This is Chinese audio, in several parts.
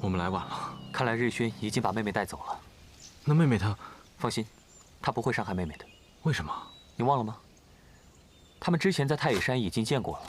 我们来晚了，看来日勋已经把妹妹带走了。那妹妹她……放心，他不会伤害妹妹的。为什么？你忘了吗？他们之前在太野山已经见过了。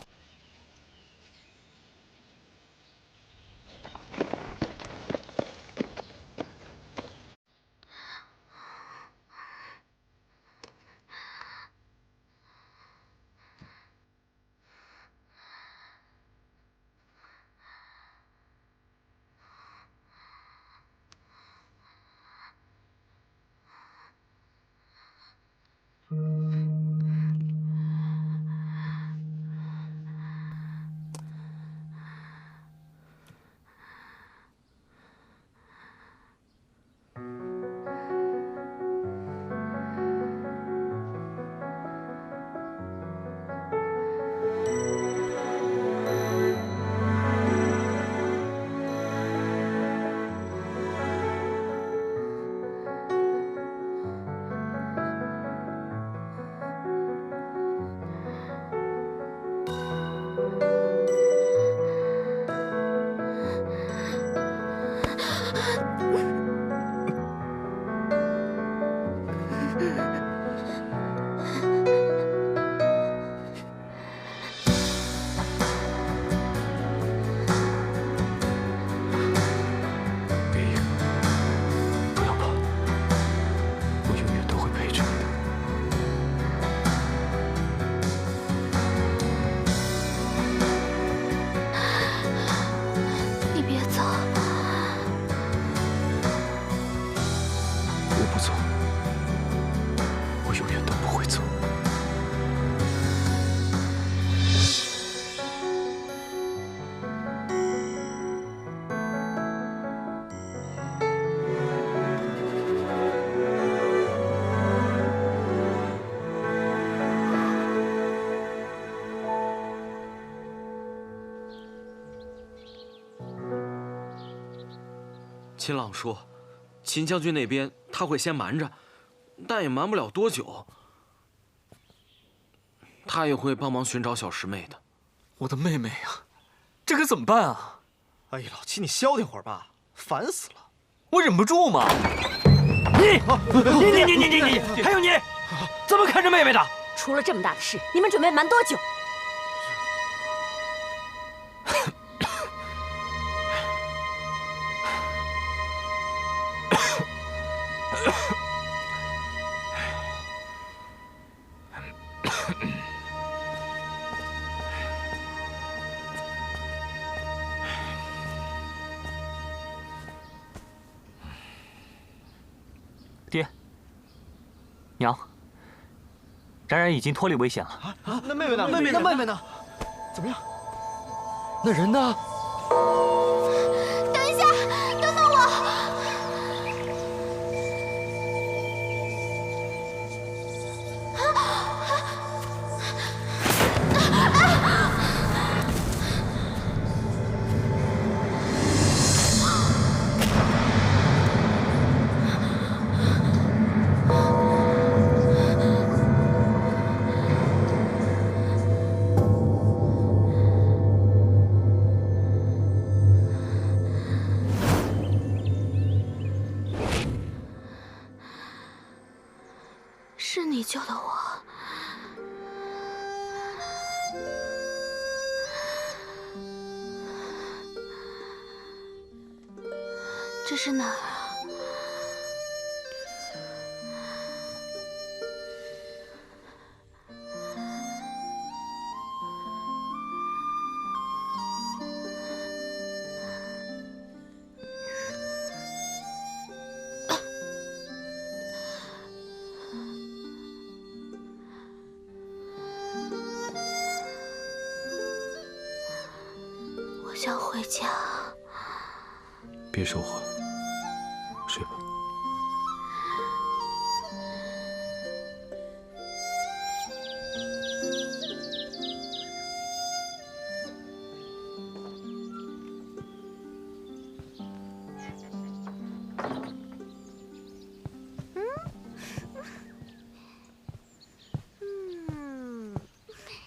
秦朗说，秦将军那边他会先瞒着，但也瞒不了多久。他也会帮忙寻找小师妹的。我的妹妹呀，这可怎么办啊？哎呀，老七，你消停会儿吧，烦死了！我忍不住嘛。你，还有你，怎么看着妹妹的？出了这么大的事，你们准备瞒多久？爹，娘，冉冉已经脱离危险了。那妹妹呢？妹妹呢？怎么样？那人呢？等一下，等等我！是你救的我。这是哪儿啊？想回家。别说话，睡吧。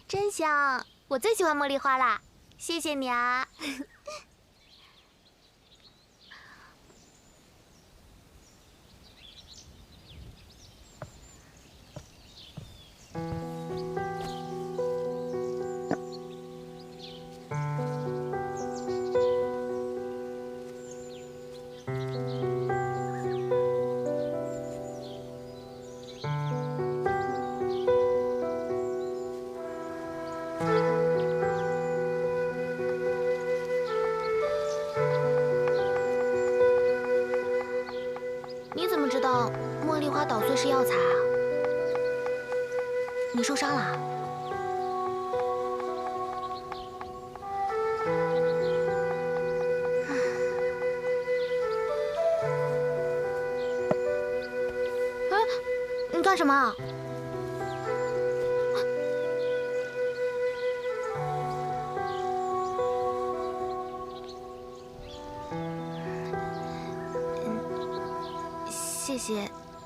真香，我最喜欢茉莉花啦！谢谢你啊。你怎么知道茉莉花捣碎是药材啊？你受伤了啊？哎，你干什么啊？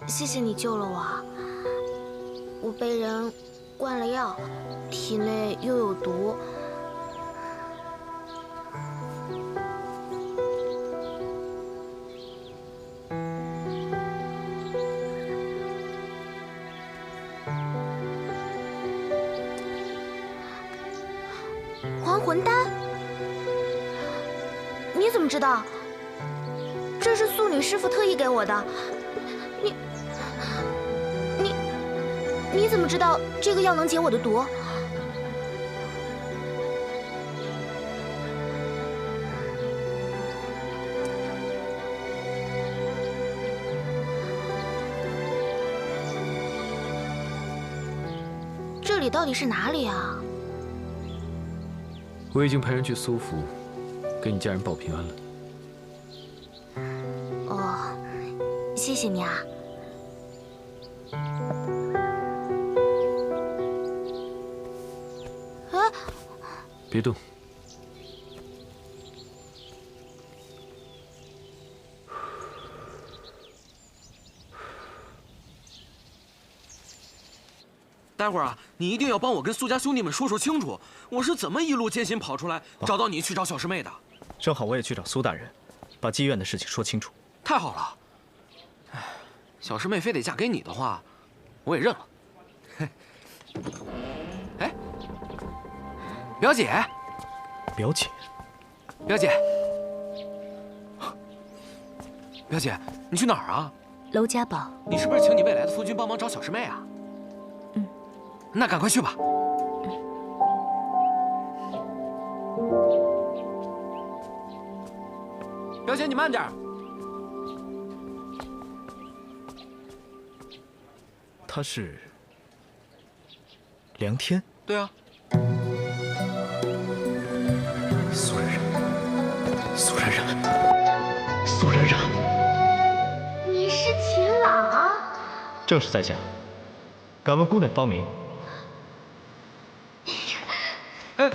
谢谢你救了我。我被人灌了药，体内又有毒。还魂丹？你怎么知道？这是素女师傅特意给我的。你怎么知道这个药能解我的毒？这里到底是哪里啊？我已经派人去苏府，给你家人报平安了。哦，谢谢你啊。别动。待会儿啊，你一定要帮我跟苏家兄弟们说清楚，我是怎么一路艰辛跑出来，找到你去找小师妹的。正好我也去找苏大人，把妓院的事情说清楚。太好了。哎，小师妹非得嫁给你的话，我也认了。哎，表姐，表姐，表姐，表姐，你去哪儿啊？娄家堡。你是不是请你未来的夫君帮忙找小师妹啊？嗯，那赶快去吧。表姐，你慢点。他是梁天。对啊。苏冉冉，苏冉冉，苏冉冉，你是秦朗？正是在下。敢问姑娘芳名？哎。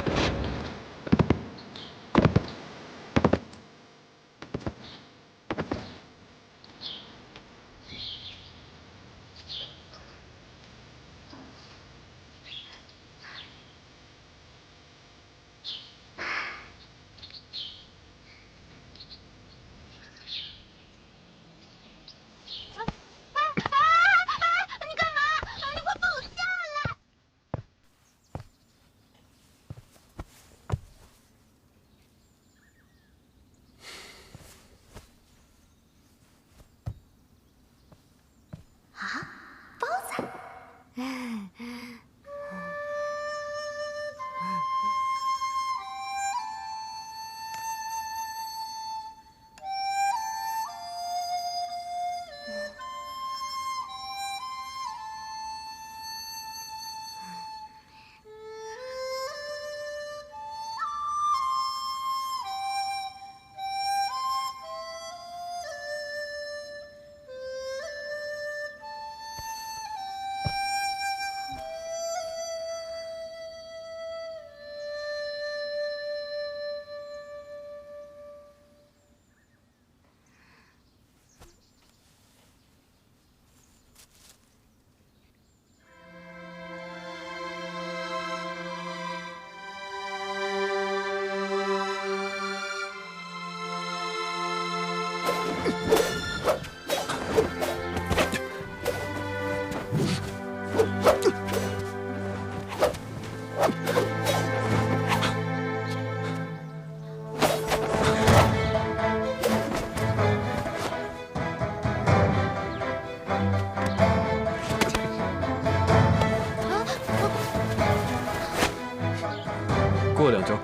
过2周。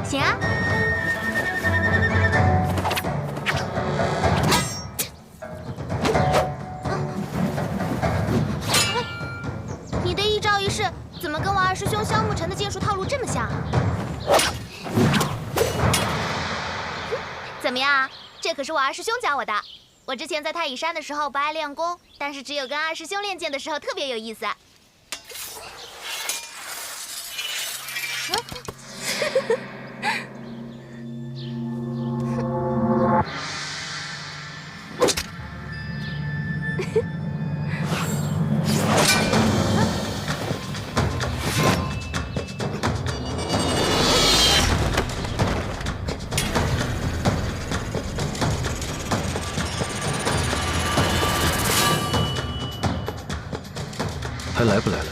行啊。你的一招一式怎么跟我二师兄萧慕尘的剑术套路这么像啊？怎么样？这可是我二师兄教我的。我之前在太乙山的时候不爱练功，但是只有跟二师兄练剑的时候特别有意思。还来不来了？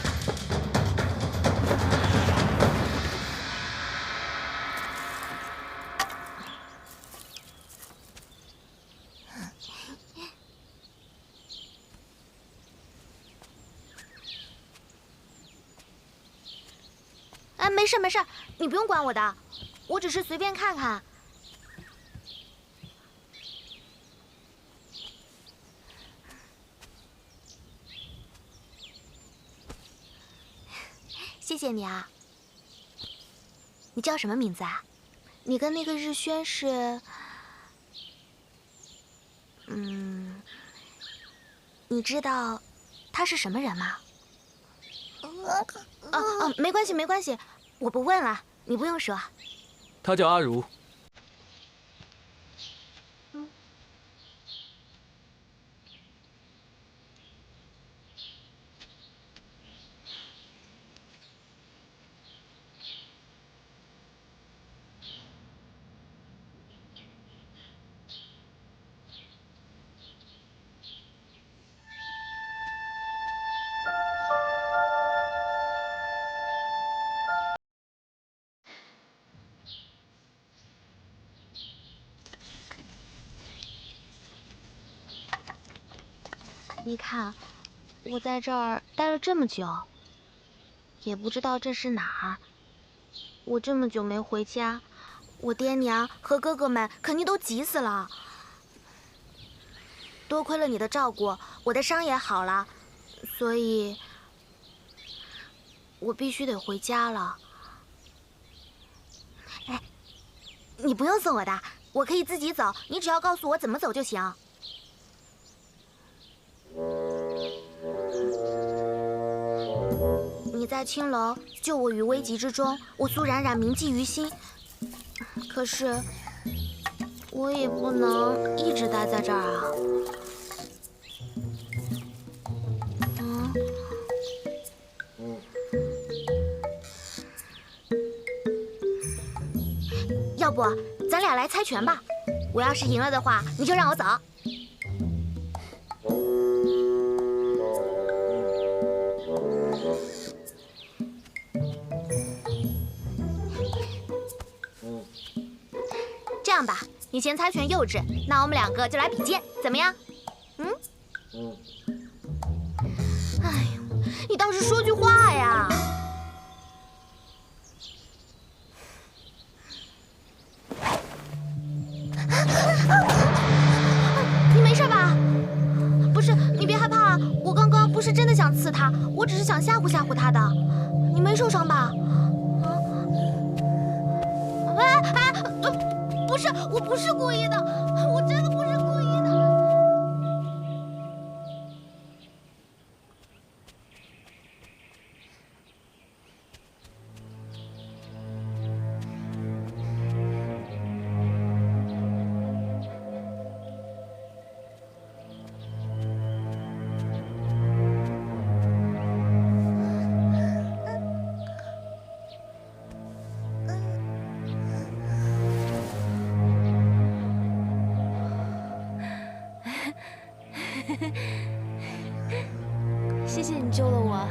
哎，没事没事，你不用管我的，我只是随便看看。谢谢你啊。你叫什么名字啊？你跟那个日轩是……你知道他是什么人吗？没关系没关系，我不问了，你不用说。他叫阿如。你看，我在这儿待了这么久，也不知道这是哪儿。我这么久没回家，我爹娘和哥哥们肯定都急死了。多亏了你的照顾，我的伤也好了，所以我必须得回家了。哎，你不用送我的，我可以自己走，你只要告诉我怎么走就行。你在青楼救我于危急之中，我苏冉冉铭记于心。可是，我也不能一直待在这儿啊。要不咱俩来猜拳吧？我要是赢了的话，你就让我走。这样吧，你先猜拳幼稚，那我们2个就来比剑，怎么样？哎呦，你倒是说句话呀！你没事吧？不是，你别害怕，我刚刚不是真的想刺他，我只是想吓唬吓唬他的。你没受伤吧？不是，我不是故意的，我真的不是故意的。谢谢你救了我。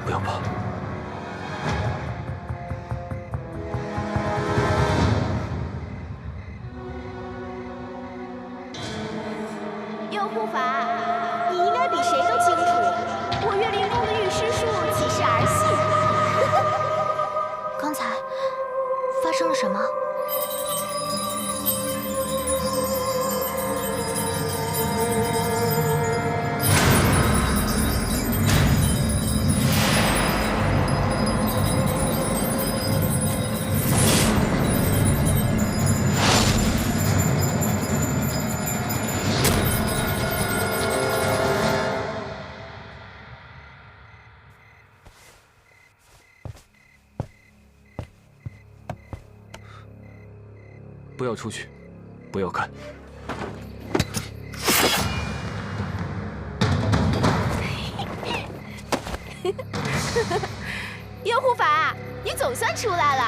不要怕。右护法，你应该比谁都清楚，我岳灵宫的御师术岂是儿戏？刚才发生了什么？不要出去，不要看。右护法，你总算出来了。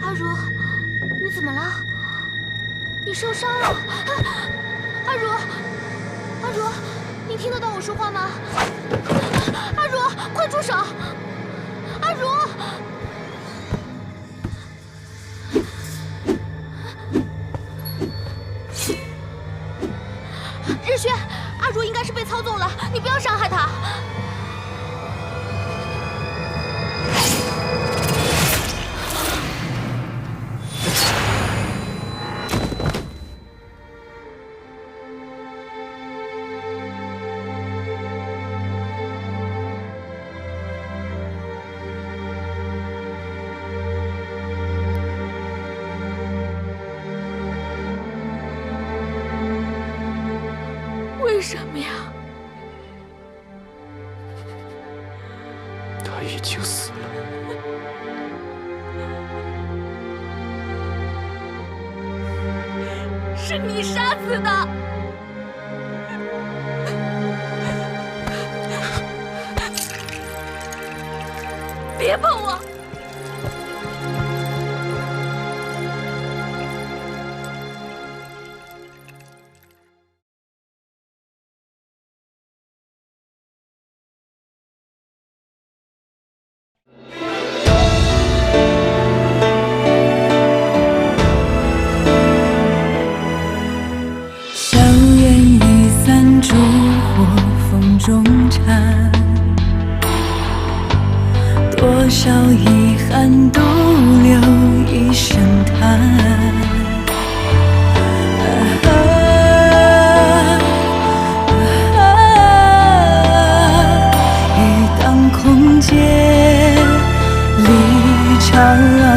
阿如，你怎么了？你受伤了？阿如，阿如，你听得到我说话吗？阿如，快住手！阿如，日轩，阿如应该是被操纵了，你不要伤害她。为什么呀？他已经死了。是你杀死的！别碰我！硝烟已散，烛火风中缠，多少遗憾独留一声叹。雨当空阶，离潮。